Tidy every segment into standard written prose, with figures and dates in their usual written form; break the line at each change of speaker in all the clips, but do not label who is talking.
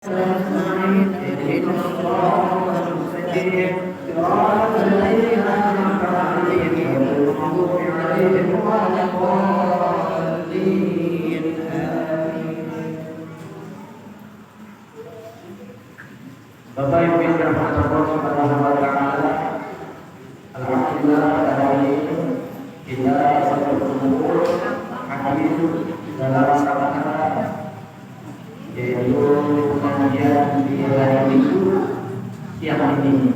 نستعين اهدنا الصراط المستقيم صراط الذين أنعمت عليهم غير المغضوب عليهم ولا الضالين آمين. Bapak Ibu yang dirahmati Allah Subhanahu wa taala, alhamdulillah pada hari ini kita berkumpul hadir dalam rangka yaitu pengajian di hari Minggu siang ini.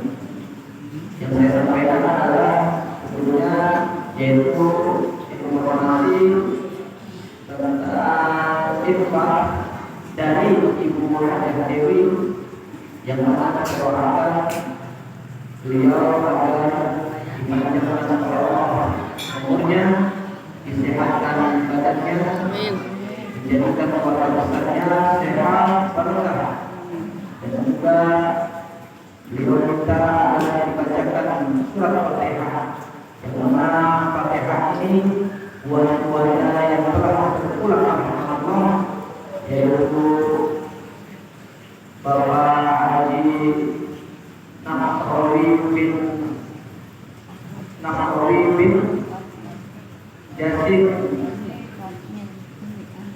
Yang saya sampaikan adalah sebelumnya yaitu informasi tentang infak dari Ibu Muhammad Dewi yang mana doakan beliau adalah dipanjangkan oleh Allah umurnya, disehatkan badannya, menjadikan keluarga besarnya sehat barokah, dan juga beliau minta agar dibacakan surat Fatihah, yang mana Fatihah ini buat keluarga yang telah berpulang kepada Allah, yaitu Bapak Haji Nahrawi bin Yasin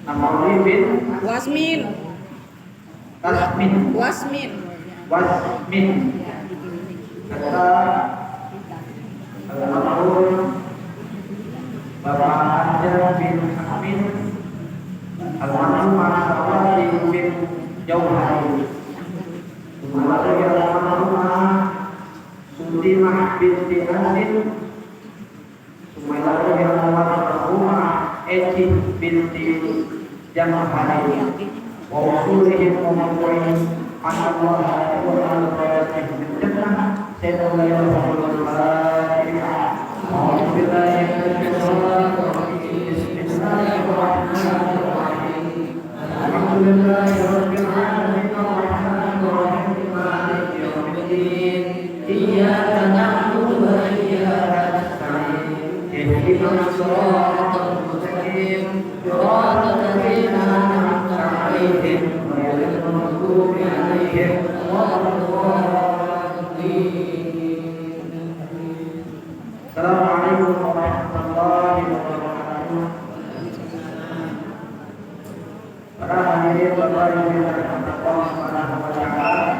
Nahrawi bin
Wasmin
kata almarhum Bapak Anja bin Amin, almarhum Nahrawi bin Jauhari, keluarga almarhumah Sutimah binti Asin, keluarga almarhumah Eci binti Jamahari, wa usulihim wa mawqihim anallah wa al-baratih bin jannah. Saya mulai Al-Fatihah. A'udzu billahi minasyaitonir rajim. Bismillahirrahmanirrahim. Alhamdulillahi rabbil alamin arrahmanir rahim maliki yaumiddin. Iyyaka na'budu wa iyyaka nasta'in. Ihdinas siratal mustaqim. Siratal ladzina an'amta 'alaihim ghairil maghdubi 'alaihim waladdallin. Assalamualaikum warahmatullahi wabarakatuh. Para hadirin Bapak Ibu yang dirahmati Allah Subhanahu wa taala,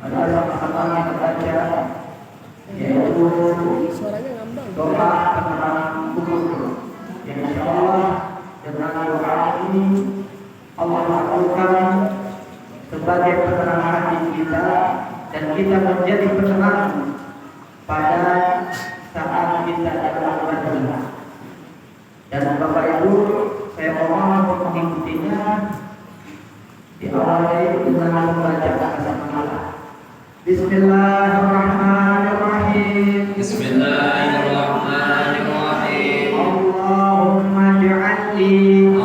pada sama-sama kita baca yaitu doa kemenangan kubur yang insyaallah dengan doa ini Allah lakukan sebagai penerangan hati kita dan kita menjadi penerang pada saat kita dalam berdoa. Dan Bapak Ibu, saya mohon untuk mengikutinya diawali dengan membaca basmalah. Bismillahirrahmanirrahim.
Bismillahirrahmanirrahim.
Allahumma ij'alni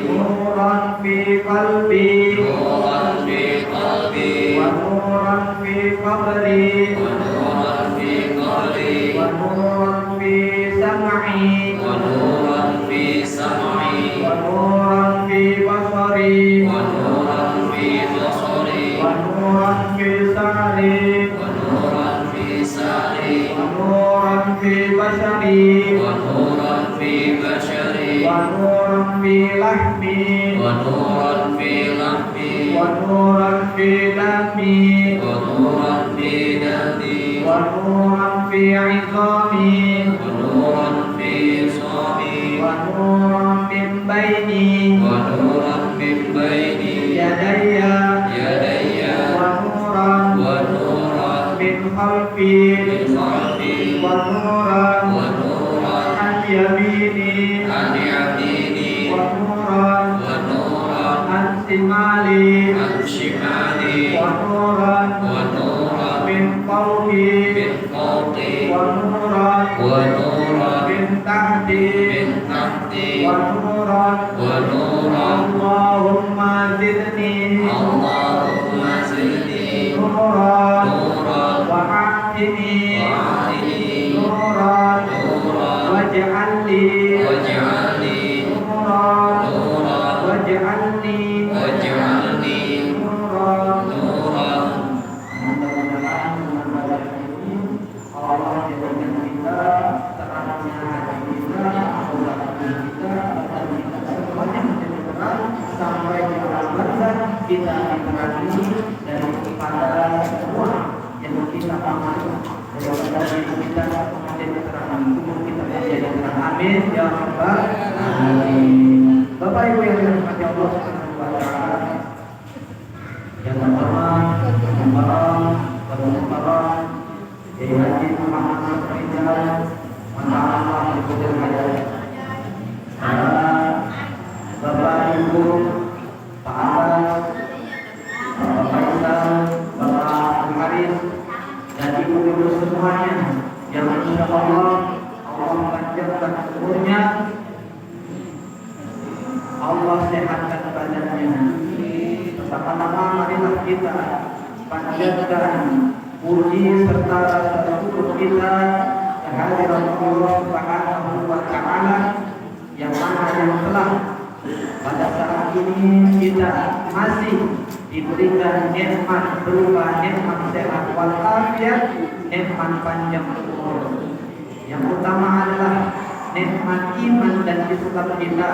nuran fi qalbi
Nuran fi qalbi
wa nuran fi qabri
wa nuran fi qalbi
wa nuran fi sam'i
wa nuran fi sam'i
wa nuran fi basari
wa nuran fi basari
wa nuran fi sa'ri
wa nuran fi sa'ri
wa nuran fi basari
wa nuran fi bashari
wa nuran fi lahmi
wa nuran fi lahmi
wa nuran fi dami
wa nuran fi dadi
wa nuran fi 'idhami
wa nuran fi sami
wa nuran min baini
wa nuran min baini
yadayya
yadayya
wa nuran
wa nuran
min khalfi
min khalfi
wa nuran
wa nuran
an yamini
an yamini
wa nuran
wa nuran
an shimali
an shimali
wa nuran
wa nuran
min fawqi
min fawqi
wa nuran
wa nuran
min tahti
min tahti
wa nuran
wa nuran
Allahumma zidni
Allahumma zidni
nuran
nuran
wa a'tini
wa atini
nuran
nuran
waj'alni
waj'alni
nuran
nuran
waj'alni sampai di alam barzah kita diterani dari kepada semua yang kita amati daripada kita menjadi terang tubuh kita menjadi terang. Amin ya rabbal alamin. Bapak Ibu yang dirahmati Allah Subhanahu wa taala, yang terhormat Bapak Kiai Haji Muhammad Rizal Mantaala Al-Qudil Hayat, Bapak Ibu Pak Abbas, Bapak Faisal, Bapak Haris, dan ibu-ibu semuanya yang insya Allah panjangkan umurnya, Allah sehatkan badannya. Bersama-sama marilah kita panjatkan puji serta rasa syukur kita kehadirat Allah Subhanahu wa taala yang mana yang telah pada saat ini kita masih diberikan nikmat berupa nikmat sehat walafiat, nikmat panjang umur. Yang utama adalah nikmat iman dan Islam kita.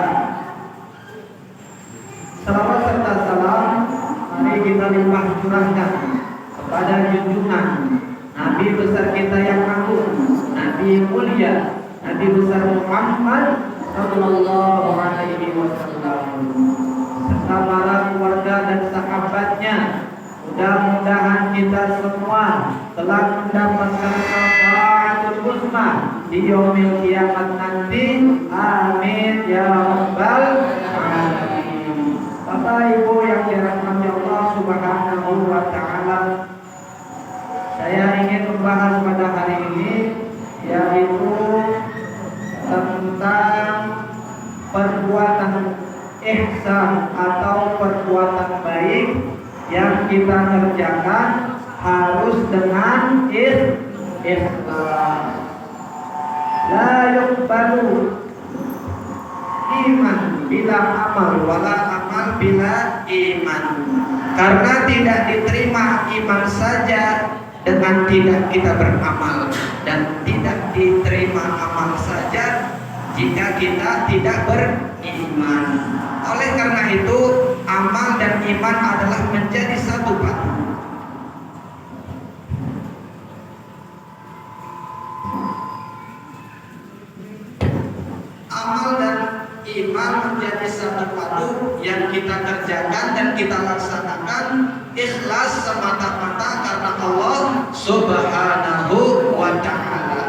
Salawat serta salam mari kita limpah curahkan kepada junjungan Nabi besar kita yang agung, Nabi mulia, Nabi besar Muhammad sallallahu alaihi wasallam serta para keluarga dan sahabatnya. Mudah-mudahan kita semua telah mendapatkan syafaatul uzma di yaumil kiamat nanti. Amin ya rabbal alamin. Bapak Ibu yang dirahmati Allah Subhanahu wa taala, saya ingin membahas pada hari ini yaitu tentang perbuatan ihsan atau perbuatan baik yang kita kerjakan harus dengan ikhlas. La yuqbalu iman bila amal wala amal bila iman. Karena tidak diterima iman saja dengan tidak kita beramal, dan tidak diterima amal saja jika kita tidak beriman. Oleh karena itu amal dan iman adalah menjadi satu paket. Amal dan iman menjadi satu padu yang kita kerjakan dan kita laksanakan ikhlas semata-mata karena Allah Subhanahu wa ta'ala.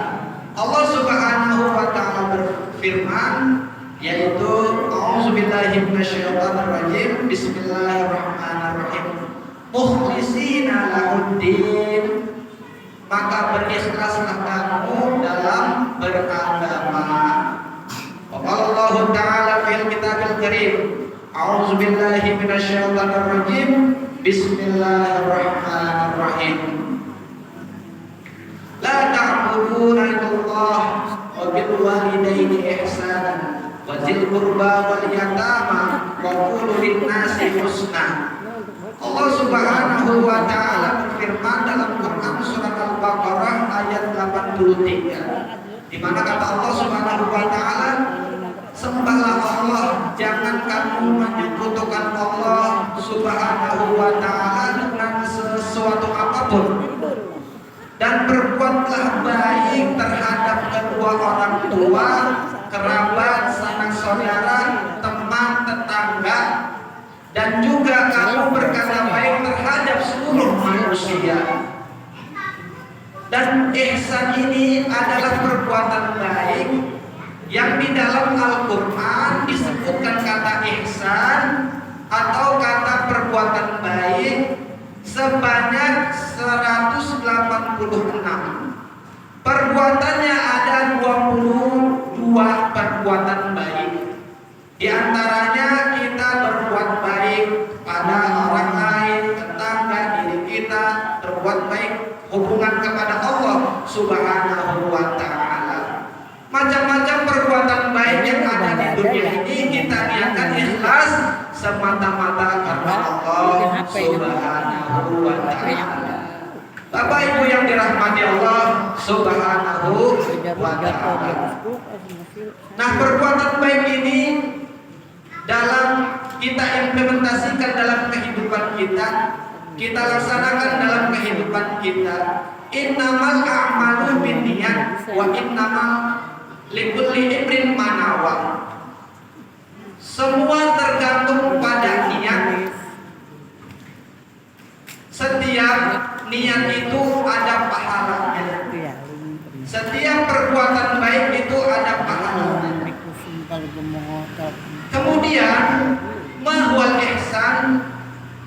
Allah Subhanahu wa ta'ala berfirman, yaitu a'udzubillahi minasyaitonirrajim, bismillahirrahmanirrahim, mukhlisina lahuddin, maka berikhlaslah kamu dalam beragama. Allah Ta'ala fil kitabil karim, a'udzubillahi minasyaitonirrajim, bismillahirrahmanirrahim, la ta'buduna illallah wa bil walidaini ihsanan wa dzil qurba wal yatama wa qulu lin-nasi husna. Allah Subhanahu wa taala berfirman dalam Quran surat Al-Baqarah ayat 83, di mana kata Allah Subhanahu wa taala, sembahlah Allah, jangan kamu menyekutukan Allah Subhanahu wa taala dengan sesuatu apapun, dan berbuatlah baik terhadap kedua orang tua, kerabat, sanak saudara, teman, tetangga, dan juga kamu berkata baik terhadap seluruh manusia. Dan ihsan ini adalah perbuatan baik yang di dalam Al-Quran disebutkan kata ihsan atau kata perbuatan baik sebanyak 186. Perbuatannya ada 22 perbuatan baik. Di antaranya kita berbuat baik pada orang lain, tetangga, diri kita, berbuat baik hubungan kepada Allah Subhanahu wa ta'ala. Macam-macam perbuatan baik yang ada di dunia ini kita niatkan ikhlas semata-mata karena Allah Subhanahu wa ta'ala. Bapak Ibu yang dirahmati Allah Subhanahu wa ta'ala. Nah, perbuatan baik ini dalam kita implementasikan dalam kehidupan kita, kita laksanakan dalam kehidupan kita. Innamal a'malu binniyat wa innamal likulli imrin ma nawa. Semua tergantung pada niat. Setiap niat itu ada pahalanya. Setiap perbuatan baik itu ada pahalanya. Kemudian mahwal ihsan,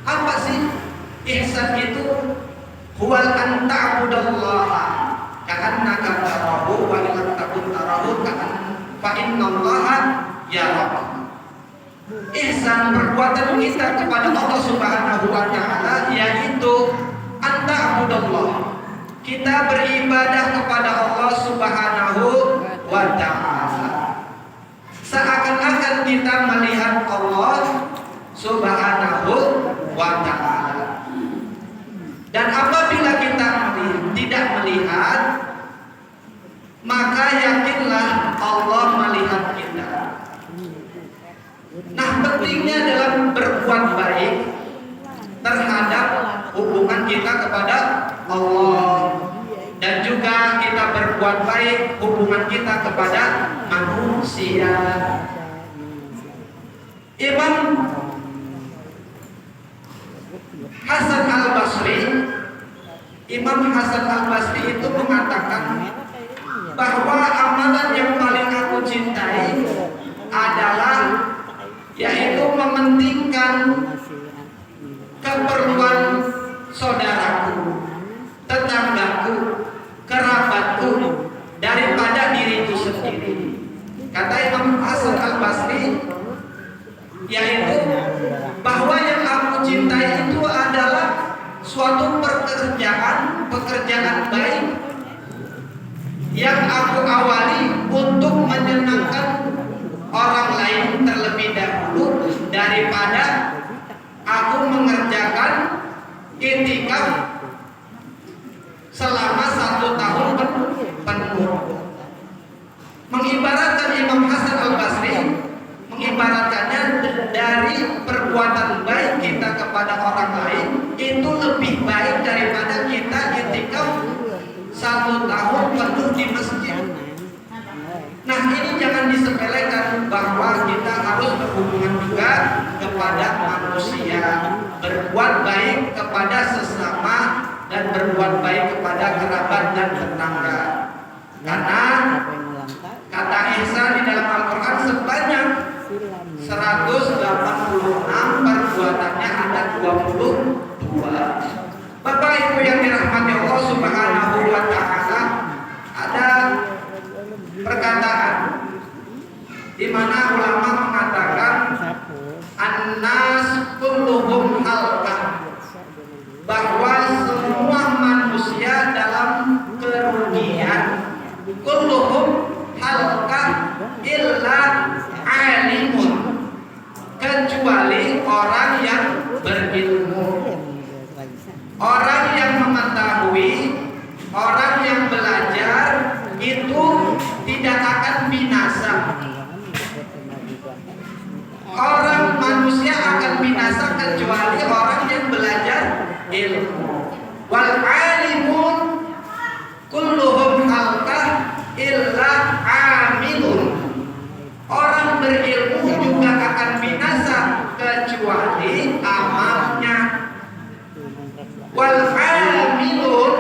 apa sih ihsan itu? Huwal an ta'budallaha ka'annaka tarahu wa illam takun tarahu fa innallaha yaraka. Ihsan perbuatan kita kepada Allah Subhanahu wa taala yaitu an ta'budallah. Kita beribadah kepada Allah Subhanahu wa taala. Seakan-akan kita melihat Allah Subhanahu wa taala. Dan apabila kita tidak melihat, maka yakinlah Allah melihat kita. Nah, pentingnya dalam berbuat baik terhadap hubungan kita kepada Allah, dan juga kita berbuat baik hubungan kita kepada manusia. Imam Hasan Al-Basri itu mengatakan bahwa amalan yang paling aku cintai adalah yaitu mementingkan keperluan saudaraku, tetanggaku, kerabatku daripada diriku sendiri. Kata Imam Hasan Al-Basri, yaitu bahwa yang aku cintai itu adalah suatu pekerjaan baik yang aku awali untuk menyenangkan orang lain terlebih dahulu daripada aku mengerjakan i'tikaf selama 1 tahun penuh. Mengibaratkan Imam Hasan Al-Basri, mengibaratkannya dari perbuatan baik kita kepada orang lain itu lebih baik daripada kita i'tikaf 1 tahun penuh di masjid. Nah, ini jangan disepelekan bahwa kita harus berhubungan juga kepada manusia, berbuat baik kepada sesama dan berbuat baik kepada kerabat dan tetangga. Karena kata ihsan di dalam Al-Quran sebanyak 186 perbuatannya ada 22. Bapak Ibu yang dirahmati Allah Subhanahu wa taala, ada perkataan di mana ulama mengatakan an-nas kulluhum halqah, bahwa semua manusia dalam kerugian. Kulluhum halqah illa alimun, kecuali orang yang berilmu, orang yang mengetahui, orang yang belajar itu tidak akan binasa. Orang manusia akan binasa kecuali orang yang belajar ilmu. Wal alimun kulluhum halqah illa amilun. Orang berilmu juga akan binasa kecuali amalnya. Wal amilun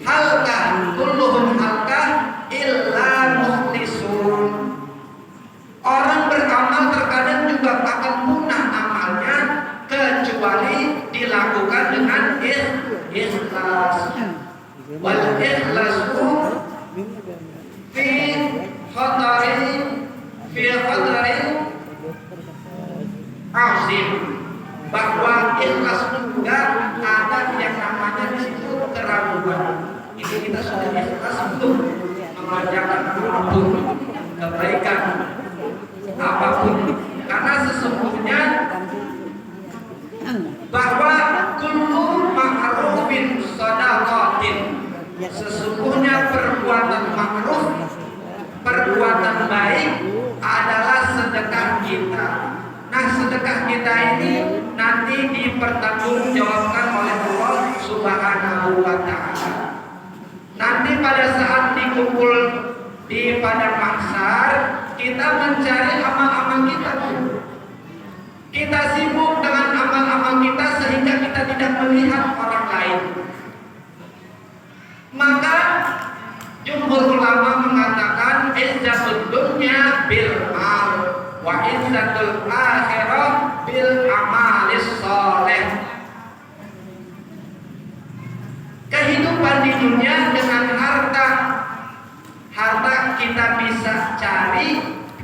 halqah kulluhum halqah illa mukhlisun. Orang beramal terkadang juga akan punah amalnya kecuali dilakukan dengan ikhlas. Wal ikhlasu fi khatarin azim, bahwa ikhlas juga ada yang namanya di situ keraguan. Ini kita sudah ikhlas untuk mengerjakan apapun kebaikan apapun, karena sesungguhnya bahwa kullu ma'rufin shadaqatin, sesungguhnya perbuatan ma'ruf, perbuatan baik adalah sedekah kita. Nah, sedekah kita ini nanti dipertanggungjawabkan oleh Allah Subhanahu wa Ta'ala. Nanti pada saat dikumpul di padang mahsyar, kita mencari amal-amal kita. Kita sibuk dengan amal-amal kita sehingga kita tidak melihat orang lain. Maka jumhur ulama mengatakan izzatud dunya bil mal wa izzatul akhirah bil amalis sholeh. Kehidupan di dunia dengan harta kita bisa cari,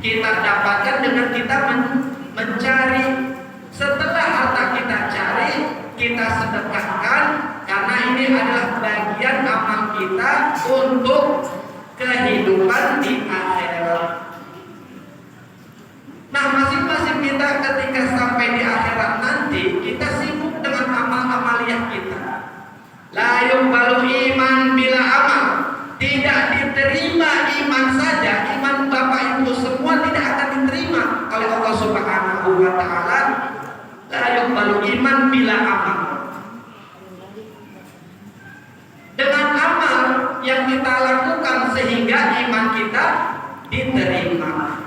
kita dapatkan dengan kita mencari. Setelah harta kita cari, kita sedekahkan, karena ini adalah bagian amal kita untuk kehidupan di akhirat. Nah, masing-masing kita ketika sampai di akhirat nanti, kita sibuk dengan amal-amaliyah kita. La yuqbalu iman bila amal. Tidak diterima iman saja, iman Bapak Ibu semua tidak akan diterima oleh Allah Subhanahu wa Ta'ala. La yuqbalu iman bila amal. Dengan amal yang kita lakukan sehingga iman kita diterima.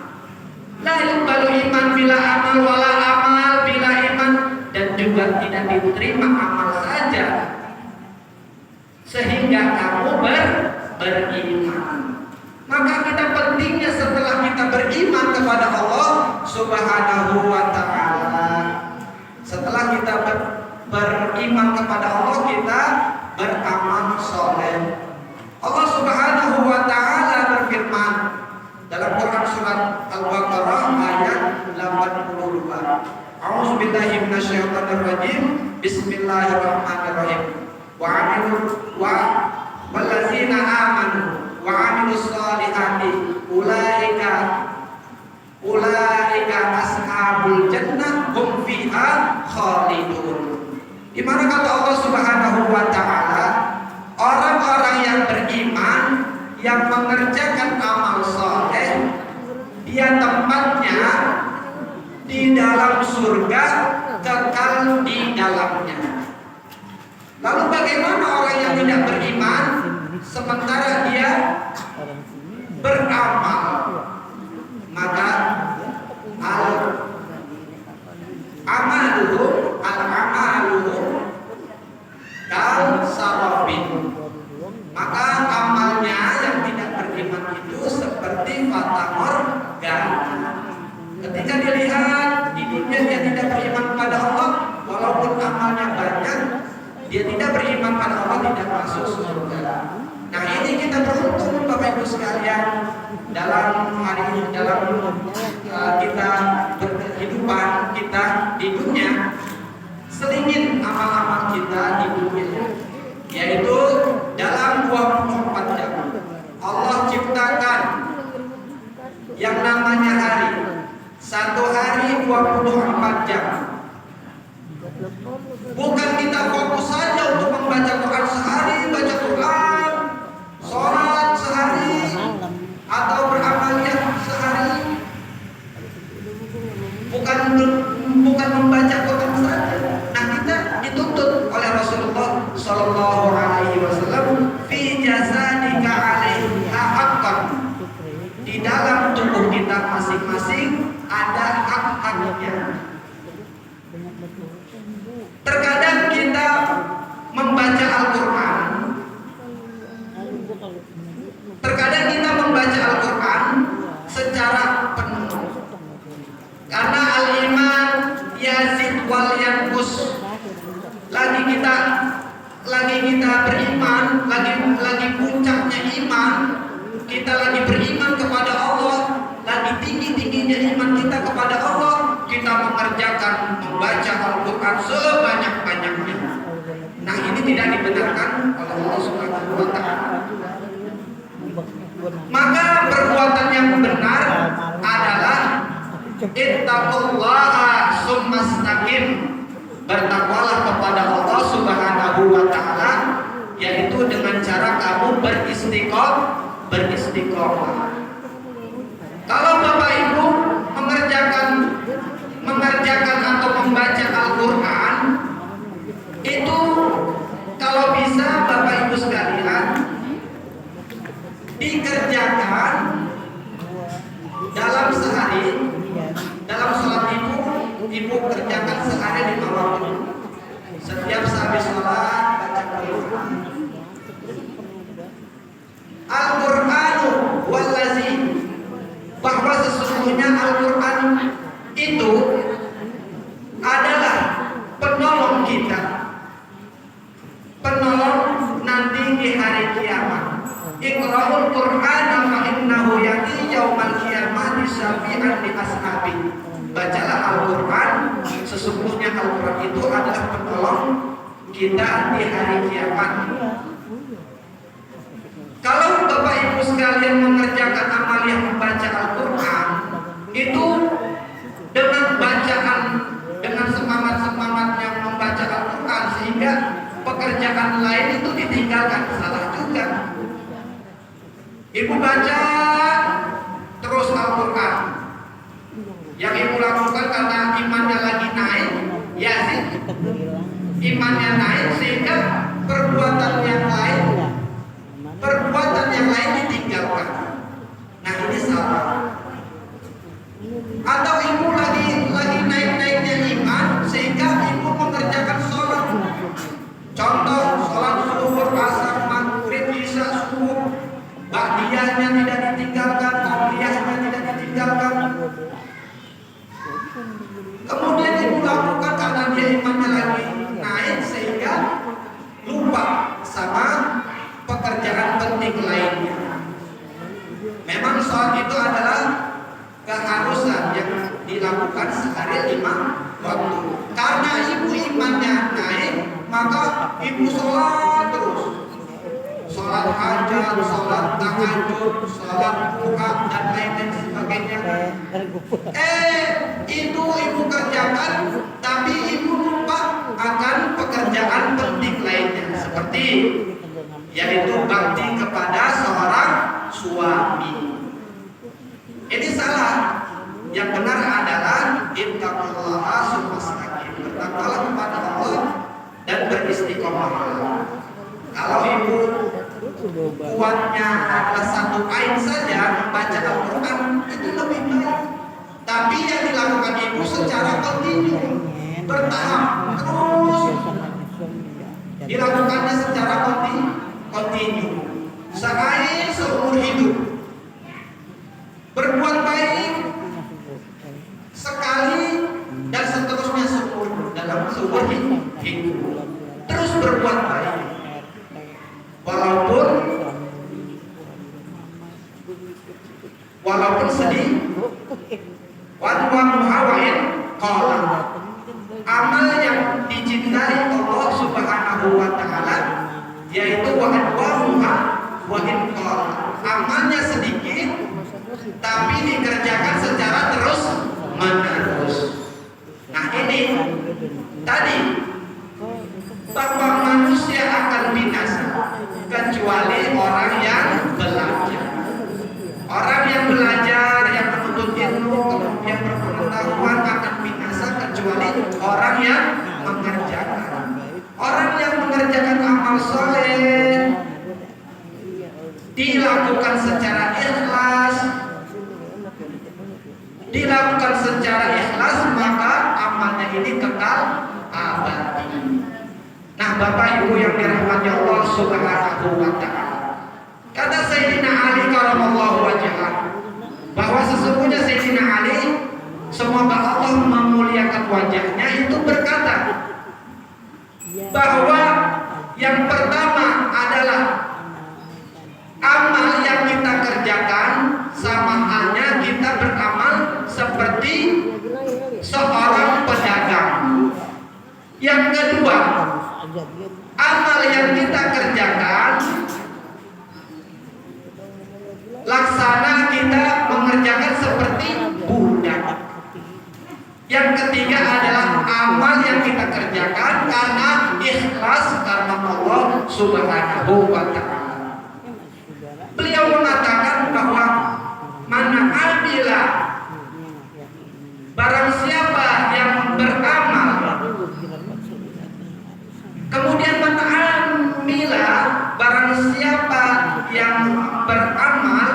La yuqbalu iman bila amal wala amal bila iman, dan juga tidak diterima amal saja sehingga kamu beriman. Maka kita pentingnya setelah kita beriman kepada Allah Subhanahu wa Ta'ala, setelah kita beriman kepada Allah, kita beramal soleh. Allah Subhanahu wa Ta'ala berfirman dalam Quran surat Al-Baqarah ayat 82. A'udzubillahi minasyaitonirrajim. Bismillahirrahmanirrahim. Wallazina amanu wa amilus solihati ulaika ashabul jannah hum fiha khalidun. Di mana kata Allah Subhanahu wa Ta'ala, orang-orang yang beriman yang mengerjakan amal soleh, dia tempatnya di dalam surga, kekal di dalamnya. Lalu bagaimana orang yang tidak beriman sementara dia beramal? Maka al-amaluhum kal sarabin. Maka amalnya yang tidak beriman itu seperti fata morgana. Ketika dilihat di dunia dia tidak beriman pada Allah, walaupun amalnya banyak, dia tidak beriman pada Allah, tidak masuk surga. Nah, ini kita beruntung Bapak Ibu sekalian dalam hari ini, dalam kita berkehidupan kita di dunia, selingin amal-amal kita di dunia, yaitu dalam 24 jam Allah ciptakan yang namanya hari. Satu hari 24 jam. Bukan kita fokus saja untuk membaca Quran sehari, baca Quran, sholat sehari, atau beramaliyah sehari. Bukan membaca Quran saja. Nah, kita dituntut oleh Rasulullah Shallallahu Alaihi Wasallam, fi jasadika alaiha haqqan. Di dalam tubuh kita masing-masing ada hak-haknya. Terkadang kita membaca Al-Quran, secara penuh, karena al-iman yazid wal yanqus. Lagi kita beriman, lagi puncaknya iman, kita lagi beriman kepada Allah, lagi tinggi-tingginya iman kita kepada Allah, kita mengerjakan membaca Al-Quran sebanyak-banyaknya. Nah, ini tidak dibenarkan oleh Allah Subhanahu wa Ta'ala. Maka perbuatan yang benar adalah ittaqullaha summastaqim, bertakwalah kepada Allah Subhanahu wa Ta'ala, yaitu dengan cara kamu beristiqomah. Kalau Bapak Ibu mengerjakan mengerjakan atau membaca Al-Quran itu kalau bisa Bapak Ibu sekalian dikerjakan dalam sehari, dalam sholat ibu kerjakan sehari 5 waktu. Setiap sehabis sholat baca Al-Quran. Al-Qur'anu wallazi, bahwa sesungguhnya Al-Quran itu adalah penolong kita, penolong nanti di hari kiamat. Iqra'ul Qur'ana fa innahu ya'ti yaumal qiyamati syafi'an li ashabi. Bacalah Al-Quran, sesungguhnya Al-Quran itu adalah penolong kita di hari kiamat. Kalau Bapak Ibu sekalian mengerjakan amaliyah membaca Al-Quran itu dengan bacaan, dengan semangat-semangatnya membaca Al-Quran, sehingga pekerjaan lain itu ditinggalkan, salah juga. Ibu baca terus Al-Quran, yang ibu lakukan karena imannya lagi naik, ya sih, imannya naik sehingga perbuatan yang lain ditinggalkan. Nah, ini salah. Atau ibu lagi naik-naiknya iman sehingga ibu mengerjakan sholat. Contoh sholat zuhur, asar, maghrib, isya, subuh, ba'diyahnya tidak ditinggalkan, qabliyahnya tidak ditinggalkan. Kemudian ibu lakukan karena dia imannya lagi naik sehingga lupa sama pekerjaan penting lainnya. Memang sholat itu adalah keharusan yang dilakukan sehari 5 waktu. Karena ibu imannya naik, maka ibu sholat terus. Sholat hajat, sholat tahajud, sholat duha dan lain-lain sebagainya. Itu ibu kerjakan, tapi ibu lupa akan pekerjaan penting lainnya, seperti yaitu bakti kepada seorang suami. Ini salah. Yang benar adalah ittaqullaha sumastaqim, bertakwalah kepada Allah dan beristiqomah. Kalau ibu kuatnya adalah 1 ayat saja membaca Al-Quran, itu lebih baik. Tapi yang dilakukan ibu secara kontinu, bertahap, terus dilakukannya secara kontinu, sehari seumur hidup. Berbuat baik sekali dan seterusnya dalam seumur hidup. Terus berbuat baik, walaupun sedih. Wa muhawain qala, amal yang dicintai Allah Subhanahu wa taala yaitu wa in qala, amalnya sedikit tapi dikerjakan secara terus menerus. Nah, ini tadi bahwa manusia akan binasa kecuali orang yang belajar. Orang yang belajar, yang menuntut ilmu, kemudian berpengetahuan akan binasa kecuali orang yang mengerjakan. Orang yang mengerjakan amal soleh dilakukan secara ikhlas, maka amalnya ini kekal abadi. Nah, Bapak Ibu yang dirahmati Allah Subhanahu wa taala, kata Sayyidina Ali karamallahu wajhah, bahwa sesungguhnya Sayyidina Ali, semoga Allah memuliakan wajahnya, itu berkata bahwa yang pertama adalah amal yang kita kerjakan sama halnya kita beramal seperti seorang pedagang. Yang kedua, amal yang kita kerjakan laksana kita mengerjakan seperti budak. Yang ketiga adalah amal yang kita kerjakan karena ikhlas karena Allah Subhanahu wa taala. Beliau mengatakan bahwa mana amila, barang siapa beramal. Kemudian man amila, barang siapa yang beramal,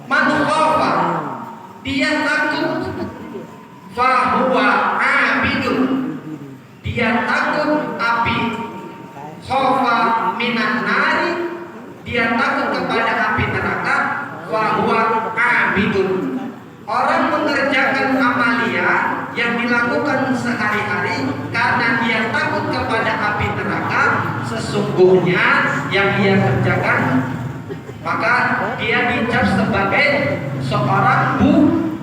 man khafa, dia takut, fahuwa abidun, dia takut api, khafa minan nari, dia takut kepada api neraka, fahuwa abidun. Orang mengerjakan amalia yang dilakukan sehari-hari karena dia takut kepada api neraka, sesungguhnya yang dia kerjakan maka dia dicap sebagai seorang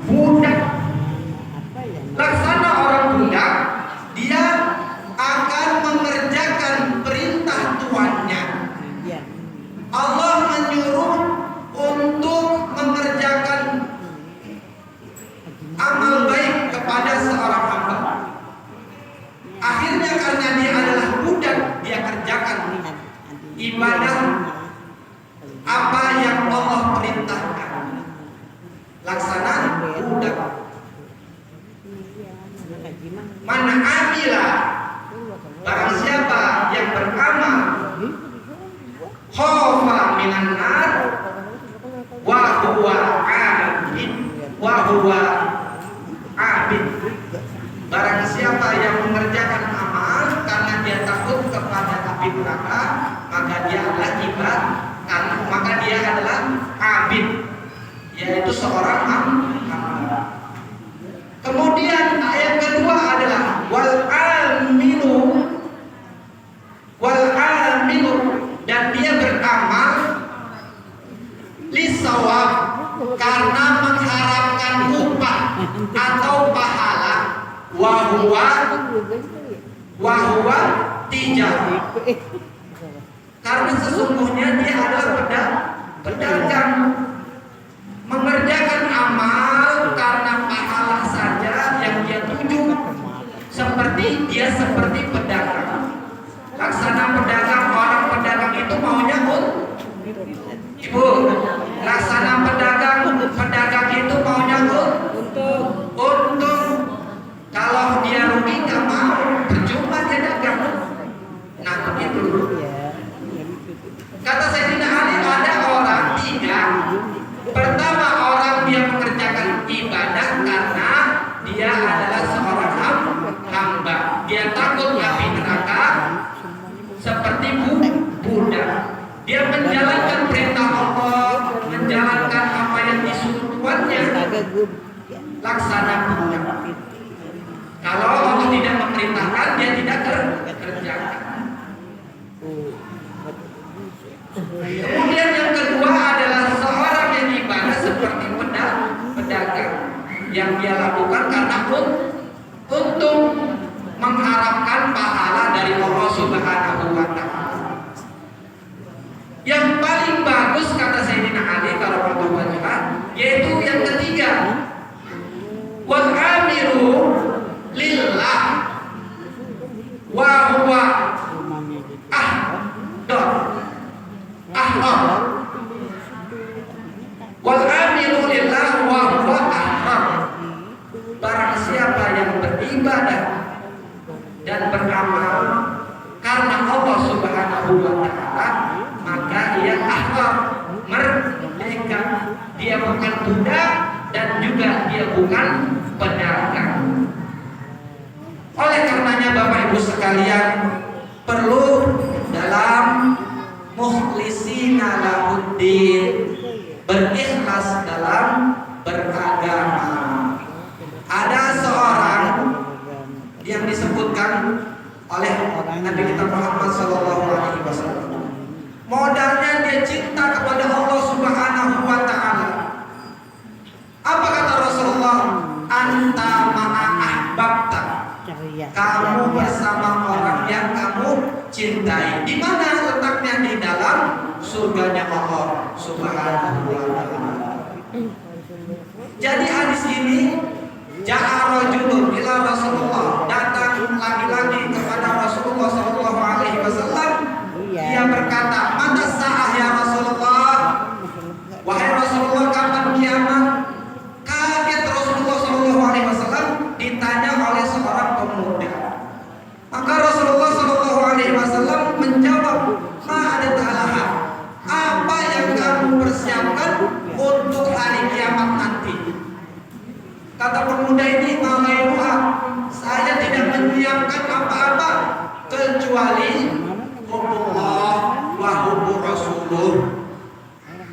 budak. Laksana orang budak, dia akan mengerjakan perintah tuannya. Allah menyuruh untuk mengerjakan amal baik kepada seorang hamba. Akhirnya karena dia adalah budak, dia kerjakan ibadah apa yang Allah perintahkan. Laksana budak. Mana amila, barang siapa yang beramal, khafa minan nar, wa huwa abid, wa huwa abid. Barang siapa yang mengerjakan amal karena dia takut kepada api neraka, maka dia adalah ibadah, maka dia adalah abid, yaitu seorang hamba. Kemudian ayat kedua adalah wal amilu, dan dia beramal lisawab, karena mengharapkan upah atau pahala, wahwa tijarah, karena sesungguhnya dia adalah pedagang, mengerjakan amal karena pahala saja yang dia tuju, seperti pedagang. Laksana pedagang, orang pedagang itu maunya Ibu, laksana pedagang itu maunya untung. Kalau dia rugi nggak mau, percuma dia dagang. Nah begitu. Kata Sayyidina Ali, ada orang tiga. Pertama, orang dia mengerjakan ibadah karena dia adalah seorang hamba. Dia takut api neraka, seperti budak. Dia menjalankan perintah Allah, menjalankan apa yang disuruh Tuannya, laksana budak. Kalau Allah tidak memerintahkan, dia tidak kerjakan. Kemudian yang kedua adalah seorang yang ibadah seperti pedagang, yang dia lakukan karena untuk mengharapkan pahala dari Allah Subhanahu wa Ta'ala. Yang paling bagus kata Sayyidina Ali kalau untuk baca, yaitu yang ketiga, wal amiru lillah wa huwa ahram, wal amiru lillah wa huwa ahram. Barang siapa yang beribadah dan beramal karena Allah Subhanahu wa Ta'ala, maka dia ahram, merdeka. Dia bukan budak dan juga dia bukan pedagang. Oleh karenanya Bapak Ibu sekalian, perlu dalam mukhlisina lahuddin, berikhlas dalam beragama. Ada seorang yang disebutkan oleh Nabi kita Muhammad SAW, modalnya dia cinta kepada Allah Subhanahu wa Ta'ala. Apa kata Rasulullah? Anta ma'a ahbabta, kamu bersama orang yang kamu cintai. Di mana letaknya? Di dalam surganya Allah Subhanahu wa Ta'ala. Jadi hadis ini, ja'a rajulun ila Rasulullah, datang laki-laki kepada Rasulullah SAW. Dia berkata, mata sa'ah ya Rasulullah, wahai Rasulullah, kapan kiamat? Kata pemuda ini, "Malaiha, saya tidak menyiapkan apa-apa kecuali hubbullah wa hubbur Rasulullah.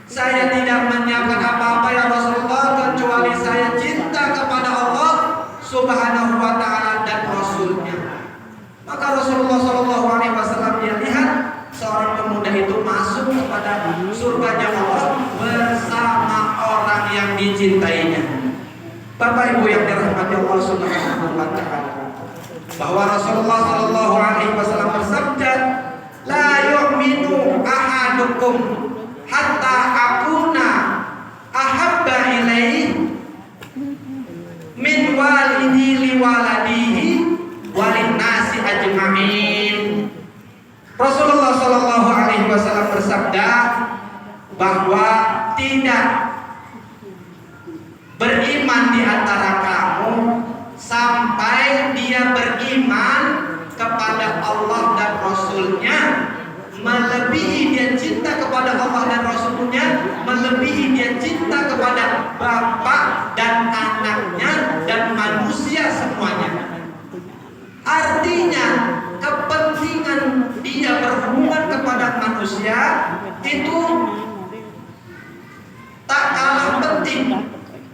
Saya tidak menyiapkan apa-apa ya Rasulullah kecuali saya cinta kepada Allah Subhanahu wa taala dan Rasulnya." Maka Rasulullah Shallallahu alaihi wasallam dia lihat seorang pemuda itu masuk kepada surganya Allah bersama orang yang dicintainya. Bapak Ibu yang dirahmati Allah Subhanahu wa taala, bahwa Rasulullah Shallallahu alaihi wasallam bersabda, "La yu'minu ahadukum hatta akuna ahabba ilaihi min walidi liwaladihi walin nasi ajma'in." Rasulullah Shallallahu alaihi wasallam bersabda bahwa tidak beriman di antara kamu sampai dia beriman kepada Allah dan Rasulnya, melebihi dia cinta kepada Allah dan Rasulnya, melebihi dia cinta kepada bapak dan anaknya dan manusia semuanya. Artinya kepentingan dia berhubungan kepada manusia itu tak kalah penting.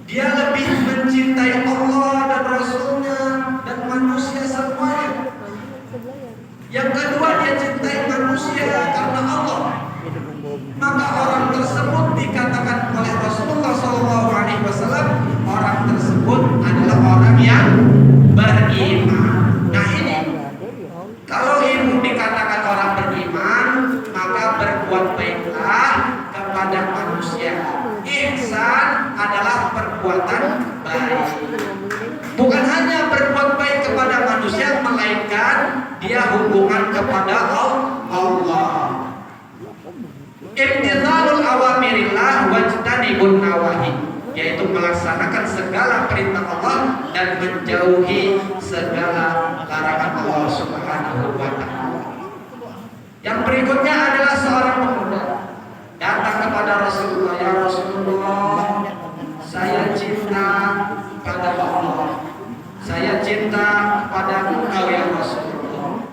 Dia lebih mencintai Allah dan Rasulnya dan manusia semuanya. Yang kedua, dia cintai manusia karena Allah. Maka orang tersebut dikatakan oleh Rasulullah SAW, orang tersebut adalah orang yang beriman. Nah ini, kalau ibu dikatakan orang beriman, maka berbuat baiklah kepada manusia. Ihsan adalah perbuatan baik. Bukan hanya berbuat baik kepada manusia, melainkan dia hubungan kepada Allah. Imtithalul awamirillah wajtanibun nawahi, yaitu melaksanakan segala perintah Allah dan menjauhi segala larangan Allah Subhanahu wa taala. Yang berikutnya adalah seorang pemuda datang kepada Rasulullah, "Ya Rasulullah, saya cinta pada Allah, saya cinta kepada Engkau ya Rasulullah."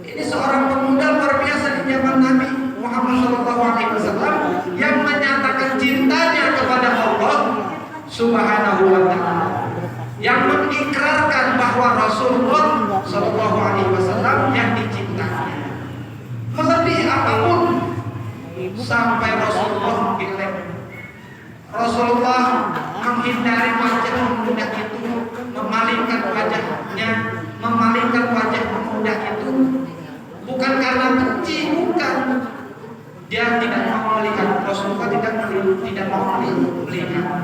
Ini seorang pemuda luar biasa di zaman Nabi Muhammad SAW yang menyatakan cintanya kepada Allah Subhanahu wa taala, yang mengikrarkan bahwa Rasulullah SAW yang dicintainya melebihi apapun. Sampai Rasulullah bilang, Rasulullah menghindari wajah pemuda itu, memalingkan wajahnya, memalingkan wajah pemuda itu, bukan karena benci, bukan. Dia tidak mau melihat, Rasulullah tidak mau melihat.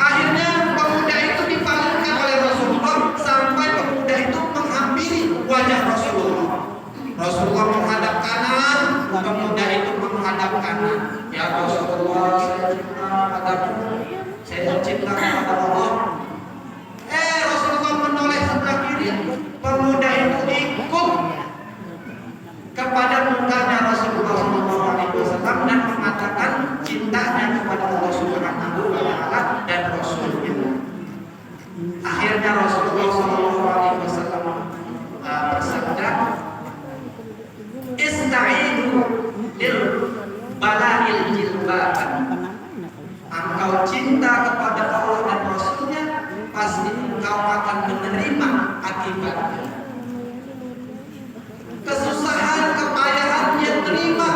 Akhirnya pemuda itu dipalingkan oleh Rasulullah sampai pemuda itu menghampiri wajah Rasulullah. Rasulullah menghadap kanan, pemuda itu menghadap kanan. "Ya Rasulullah, saya cinta padamu, saya cinta kepada Allah." Rasulullah menoleh sebelah kiri, pemuda itu ikut kepada mukanya Rasulullah SAW dan mengatakan cintanya kepada Allah Subhanahu wa taala dan Rasulnya. Akhirnya Rasulullah SAW bersabda, "Ista'inu lil bala'il jilbatan." Engkau cinta kepada Allah dan Rasulnya, pasti engkau akan menerima akibatnya. Kesusahan, kepayahan dia terima.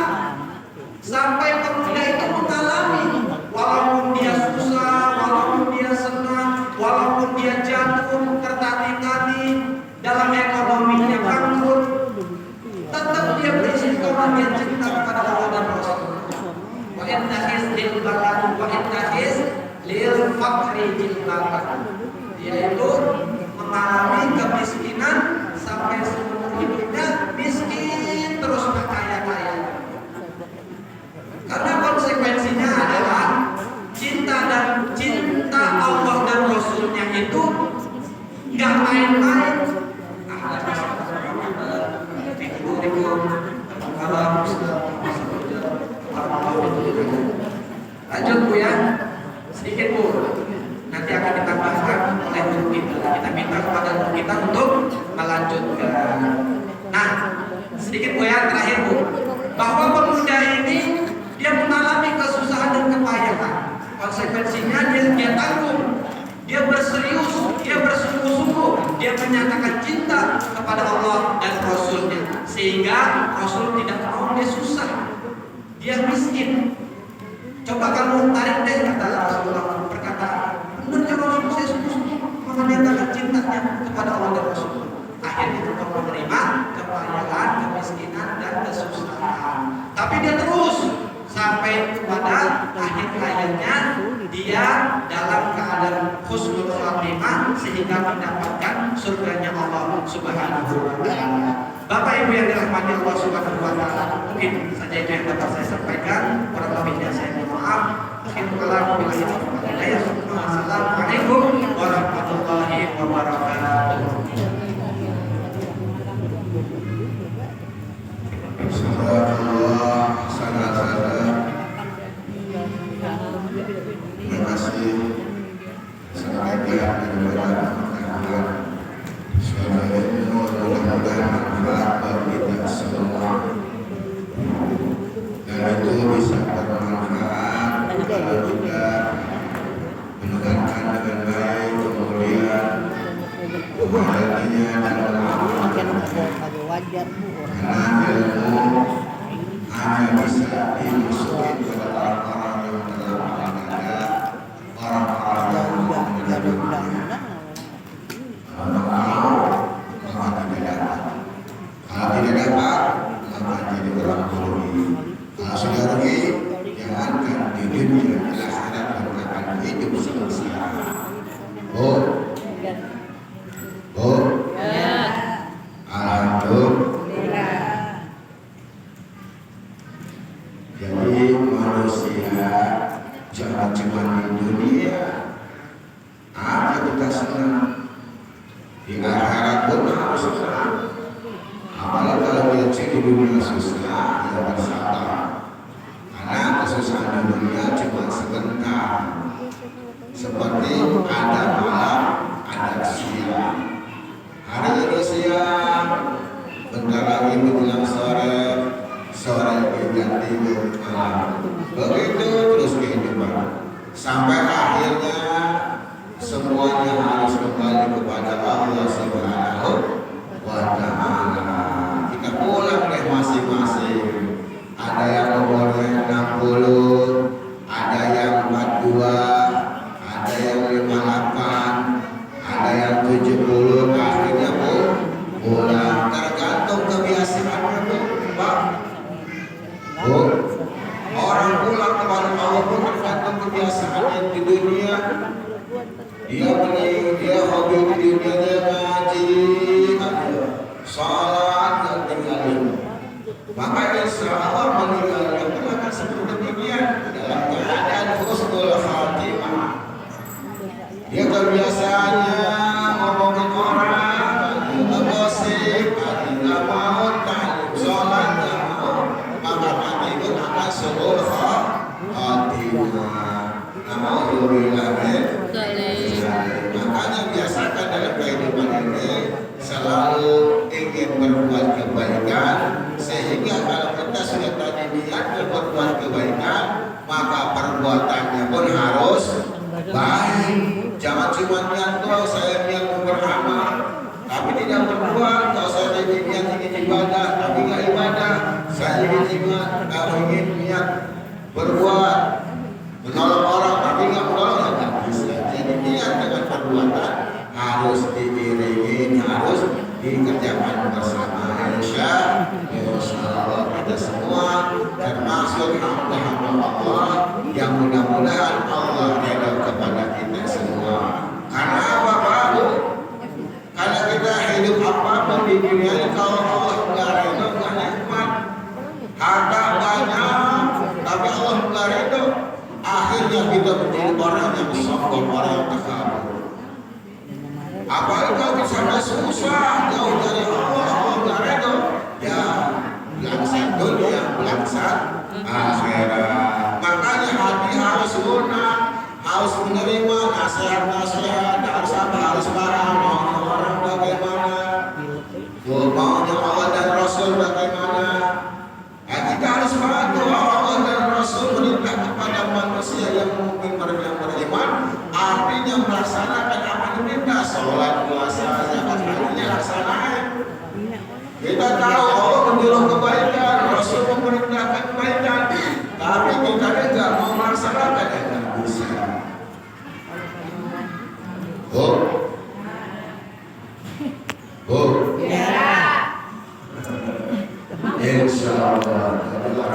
Sampai pemuda itu mengalami, walaupun dia susah, walaupun dia senang, walaupun dia jatuh tertati-tati dalam ekonominya bangkrut, tetap dia berisi karena dia cinta kepada Allah dan Rasulullah. Wa inna hizlil balad wa inna hizlil fakri jilbatan, yaitu mengalami kemiskinan sampai seumur hidupnya miskin terus kaya-kaya. Karena konsekuensinya adalah cinta Allah dan Rasulnya itu nggak main-main. Lanjut Bu ya, sedikit Bu, nanti akan kita meminta kepada kita untuk melanjutkan. Nah, sedikit goyang terakhir Bu, bahwa pemuda ini dia mengalami kesusahan dan kepayahan. Konsekuensinya dia tanggung, dia berserius, dia bersungguh-sungguh, dia menyatakan cinta kepada Allah dan Rasulnya, sehingga Rasul tidak mau dia susah, dia miskin. Coba kamu tarik deh kata Rasulullah perkataan, benar Rasul saya sungguh-sungguh menyatakan cintanya kepada Allah dan Rasul. Akhirnya tetap menerima kepayahan, kemiskinan dan kesusahan. Tapi dia terus sampai kepada akhir hayatnya dia dalam keadaan husnul khatimah sehingga mendapatkan surganya Allah Subhanahu wa taala. Bapak Ibu yang dirahmati Allah Subhanahu wa taala, mungkin saja itu yang dapat saya sampaikan. Kurang lebihnya saya mohon maaf. Akhirul kalam billahi taufiq. Assalamualaikum warahmatullahi wabarakatuh.
Subhanallah, sangat-sangat terima kasih sampaikan kepada kalian. Suara ini mudah-mudahan manfaat bagi kita semua, dan itu bisa bermanfaat kalau kita mendengarkan dengan baik, kemudian menghayatinya dalam karena ilmu hanya bisa dimasuki kepada orang-orang yang telah meninggal, orang-orang yang meninggal. Kalau mau, maka tidak dapat. Kalau tidak dapat, maka jadi orang rugi. Kalau sudah rugi, jangankan di dunia, di akhirat akan hidup sengsara. Oh, alhamdulillah. Jadi manusia jangan cuma di dunia aja kita senang, di akhirat pun harus senang. Apalagi kalau kita di dunia susah, ya bersabar. Karena kesusahan di dunia cuma sebentar. Seperti ada malam, ada siang. Hari ini siang, bentar lagi menjelang sore, sore berganti malam. Begitu terus kehidupan sampai akhirnya semuanya harus kembali kepada Allah Subhanahu wa taala. Kita pulang deh masing-masing. Ada yang umurnya 60, ada yang 42, ada yang 58, ada yang 70, akhirnya pulang. Tergantung kebiasaannya tuh, Pak. Orang pulang kepada Allah pun tergantung kebiasaannya di dunia. Dia hobi di dunia, dia ngaji, salat dan tinggalin. Maka insya Allah meninggalnya pun akan seperti demikian dalam keadaan husnul khatimah. Dia kebiasaannya ngomongin orang, ngegosip, nggak mau talim sholat, nggak mau, maka nanti pun akan husnul khatimah. Makanya biasakan dalam kehidupan ini selalu ingin berbuat kebaikan, sehingga kalau kita sudah tadi niat berbuat kebaikan, maka perbuatannya pun harus baik. Jangan cuma niat doang, saya niat beramal tapi tidak berbuat. Kalau saya niat ingin ibadah tapi nggak ibadah, saya ingin niat berbuat menolong orang tapi nggak menolong, ya nggak bisa. Jadi niat dengan perbuatan harus diiringi, harus dikerjakan bersama. Insya Allah kita semua termasuk hamba-hamba Allah yang mudah-mudahan Allah ridha kepada kita semua. Karena apa Pak? Karena kita hidup apapun di dunia ini, kalau Allah nggak ridha, nggak nikmat. Harta banyak tapi Allah nggak ridha, akhirnya kita menjadi orang yang sombong, orang yang takabur. Apalagi kalau kita susah jauh dari Allah, Allah nggak ridha, ya belangsang dunia, belangsang akhirat. Makanya hati harus lunak, harus menerima nasihat-nasihat, harus paham puasa, zakat, hajinya laksanakan. Kita tahu Allah menyuruh kebaikan, Rasul memerintahkan kebaikan, tapi kita tidak mau melaksanakan yang tidak bisa. Oh, oh, insya Allah.